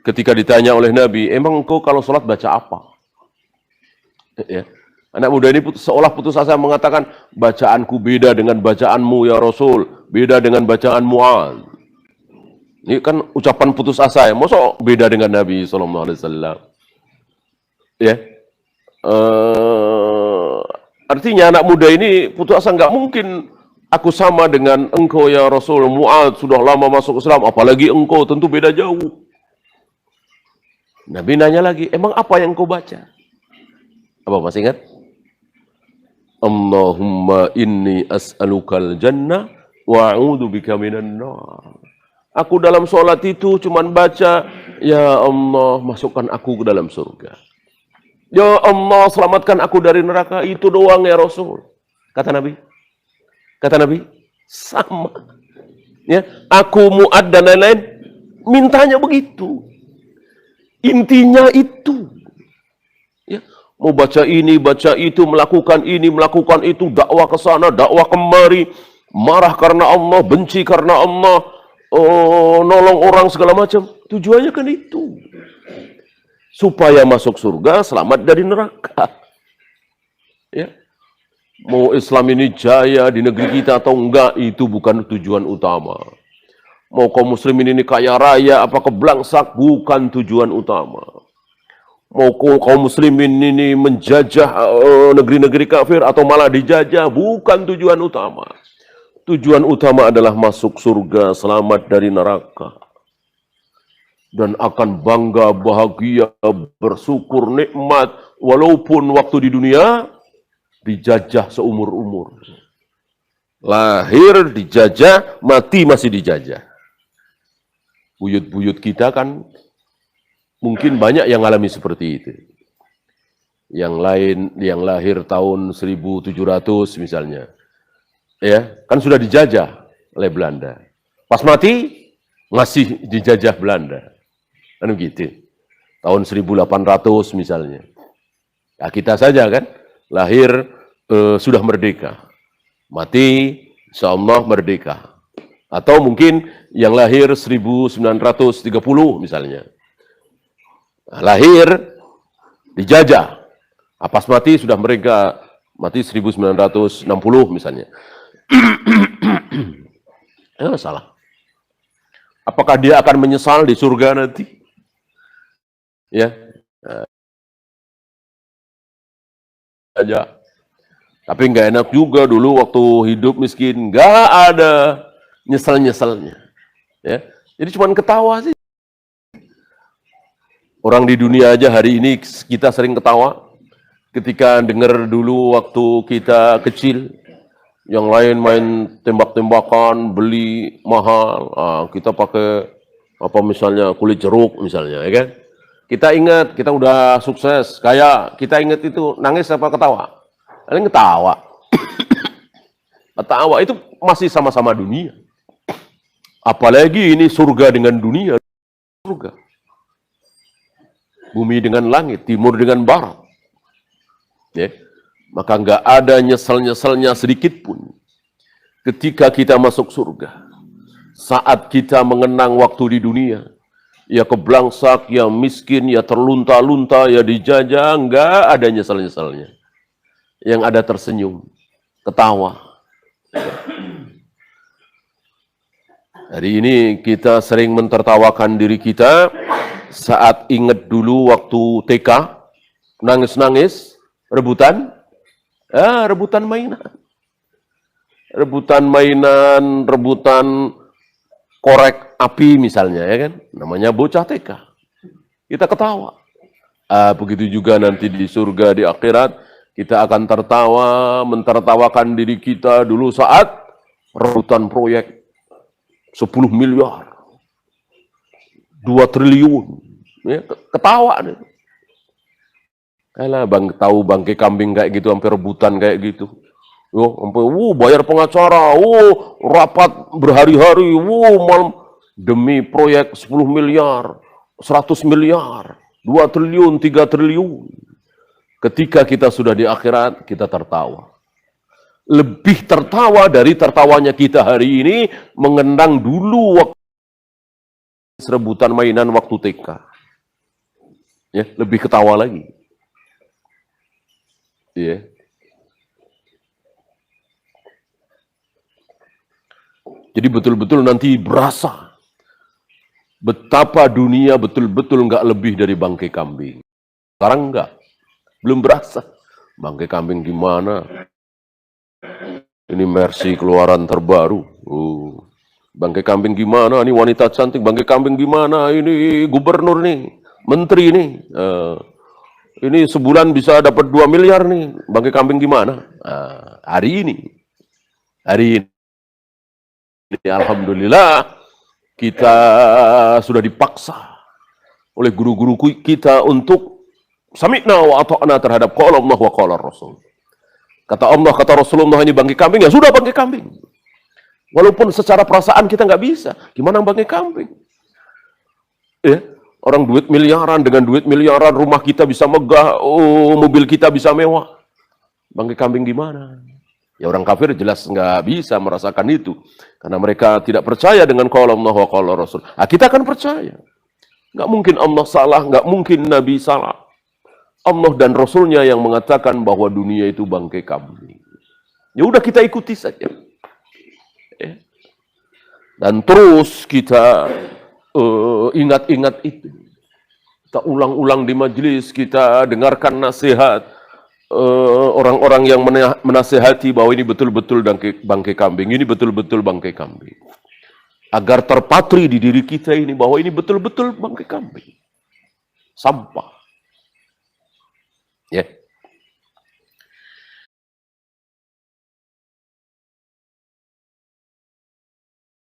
ketika ditanya oleh Nabi, emang engkau kalau sholat baca apa? Ya. Anak muda ini seolah putus asa mengatakan, bacaanku beda dengan bacaanmu ya Rasul, beda dengan bacaan Mu'adz. Ini kan ucapan putus asa ya, masa beda dengan Nabi SAW. Ya. Artinya anak muda ini putus asa, nggak mungkin aku sama dengan engkau ya Rasul. Mu'adz sudah lama masuk Islam, apalagi engkau, tentu beda jauh. Nabi nanya lagi, emang apa yang kau baca? Apa masih ingat? Allahumma inni as'alukal jannah wa a'udzu bika minan nar. Aku dalam sholat itu cuman baca, ya Allah masukkan aku ke dalam surga. Ya Allah selamatkan aku dari neraka, itu doang ya Rasul. Kata Nabi. Kata Nabi, sama. Ya, aku, Mu'adz dan lain-lain mintanya begitu. Intinya itu. Ya, mau baca ini, baca itu, melakukan ini, melakukan itu, dakwah ke sana, dakwah kemari, marah karena Allah, benci karena Allah, nolong orang segala macam. Tujuannya kan itu. Supaya masuk surga, selamat dari neraka. Ya. Mau Islam ini jaya di negeri kita atau enggak, itu bukan tujuan utama. Mau kaum muslimin ini kaya raya, apa keblangsak, bukan tujuan utama. Mau kaum muslimin ini menjajah negeri-negeri kafir atau malah dijajah, bukan tujuan utama. Tujuan utama adalah masuk surga, selamat dari neraka. Dan akan bangga, bahagia, bersyukur, nikmat, walaupun waktu di dunia dijajah seumur-umur. Lahir dijajah, mati masih dijajah. Buyut-buyut kita kan mungkin banyak yang alami seperti itu. Yang lain, yang lahir tahun 1700 misalnya. Ya, kan sudah dijajah oleh Belanda. Pas mati, masih dijajah Belanda. Kan begitu. Tahun 1800 misalnya. Ya, kita saja kan, lahir sudah merdeka. Mati, insya Allah merdeka. Atau mungkin yang lahir 1930 misalnya. Lahir, dijajah. Pas mati sudah mereka, mati 1960 misalnya. Salah. Apakah dia akan menyesal di surga nanti? Ya. Aja. Tapi nggak enak juga dulu waktu hidup miskin, nggak ada nyesel-nyeselnya. Ya. Jadi cuma ketawa sih. Orang di dunia aja hari ini kita sering ketawa ketika dengar dulu waktu kita kecil, yang lain main tembak-tembakan, beli mahal, kita pakai apa misalnya kulit jeruk misalnya, ya kan? Kita ingat kita udah sukses, kaya, kita ingat itu nangis apa ketawa? Kalian ketawa. Ketawa itu masih sama-sama dunia. Apalagi ini surga dengan dunia, surga. Bumi dengan langit, timur dengan barat. Ya. Maka nggak ada nyesel-nyeselnya sedikit pun ketika kita masuk surga. Saat kita mengenang waktu di dunia, ya keblangsak, ya miskin, ya terlunta-lunta, ya dijajah, nggak ada nyesel-nyeselnya. Yang ada tersenyum, ketawa. Hari ini kita sering mentertawakan diri kita saat ingat dulu waktu TK, nangis-nangis, rebutan, rebutan mainan. Rebutan mainan, rebutan korek api misalnya, ya kan? Namanya bocah TK. Kita ketawa. Begitu juga nanti di surga, di akhirat, kita akan tertawa, mentertawakan diri kita dulu saat rebutan proyek 10 miliar, 2 triliun, ya, ketawa nih. Alah, tahu bangke kambing kayak gitu, sampai rebutan kayak gitu. Sampai bayar pengacara, rapat berhari-hari, malam demi proyek 10 miliar, 100 miliar, 2 triliun, 3 triliun. Ketika kita sudah di akhirat, kita tertawa. Lebih tertawa dari tertawanya kita hari ini mengenang dulu waktu rebutan mainan waktu TK. Ya, lebih ketawa lagi. Ya. Jadi betul-betul nanti berasa betapa dunia betul-betul nggak lebih dari bangkai kambing. Sekarang enggak, belum berasa. Bangkai kambing gimana? Ini Mercy keluaran terbaru. Bangkai kambing gimana? Ini wanita cantik. Bangkai kambing gimana? Ini gubernur nih, menteri nih. Ini sebulan bisa dapat 2 miliar nih. Bangkai kambing gimana? Hari ini, alhamdulillah kita sudah dipaksa oleh guru-guru kita untuk sami'na wa ata'na terhadap qala Allah wa qala Rasul. Kata Allah, kata Rasulullah, ini bangkai kambing, ya sudah bangkai kambing. Walaupun secara perasaan kita nggak bisa. Gimana bangkai kambing? Ya, orang duit miliaran, dengan duit miliaran rumah kita bisa megah, mobil kita bisa mewah. Bangkai kambing gimana? Ya orang kafir jelas nggak bisa merasakan itu. Karena mereka tidak percaya dengan qala Allah wa qala Rasul. Kita kan percaya. Nggak mungkin Allah salah, nggak mungkin Nabi salah. Allah dan Rasulnya yang mengatakan bahwa dunia itu bangkai kambing. Ya udah kita ikuti saja. Dan terus kita ingat-ingat itu. Kita ulang-ulang di majelis, kita dengarkan nasihat orang-orang yang menasihati bahwa ini betul-betul bangkai kambing, ini betul-betul bangkai kambing. Agar terpatri di diri kita ini bahwa ini betul-betul bangkai kambing. Sampah. Ya.